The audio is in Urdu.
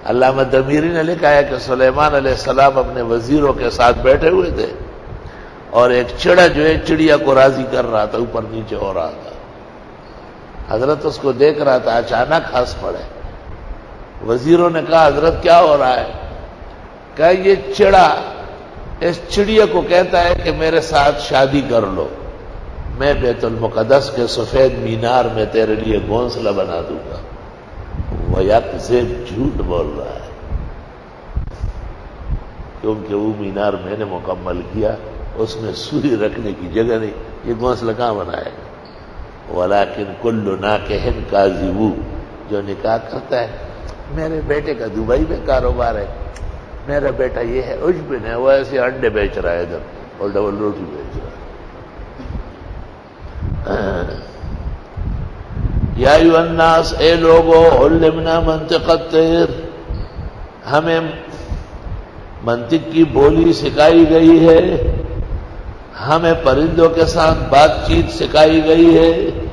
علامہ دمیری نے لکھا ہے کہ سلیمان علیہ السلام اپنے وزیروں کے ساتھ بیٹھے ہوئے تھے اور ایک چڑا جو ہے چڑیا کو راضی کر رہا تھا، اوپر نیچے ہو رہا تھا۔ حضرت اس کو دیکھ رہا تھا، اچانک ہنس پڑے۔ وزیروں نے کہا حضرت کیا ہو رہا ہے؟ کہا یہ چڑا اس چڑیا کو کہتا ہے کہ میرے ساتھ شادی کر لو، میں بیت المقدس کے سفید مینار میں تیرے لیے گھونسلہ بنا دوں گا۔ وہ یکذب جھوٹ بول رہا ہے، کیونکہ وہ مینار میں نے مکمل کیا، اس میں سوئی رکھنے کی جگہ نہیں، یہ گھونسلہ کہاں بنائے گا؟ ولیکن کل ناکح کاذب، جو نکاح کرتا ہے میرے بیٹے کا دبئی میں کاروبار ہے، میرا بیٹا یہ ہے، عجب ہے، وہ ایسے انڈے بیچ رہا ہے ادھر اور ڈبل روٹی بیچ رہا ہے۔ یا ایھا الناس، اے لوگو، علمنا منطق الطیر، ہمیں منطق کی بولی سکھائی گئی ہے، ہمیں پرندوں کے ساتھ بات چیت سکھائی گئی ہے۔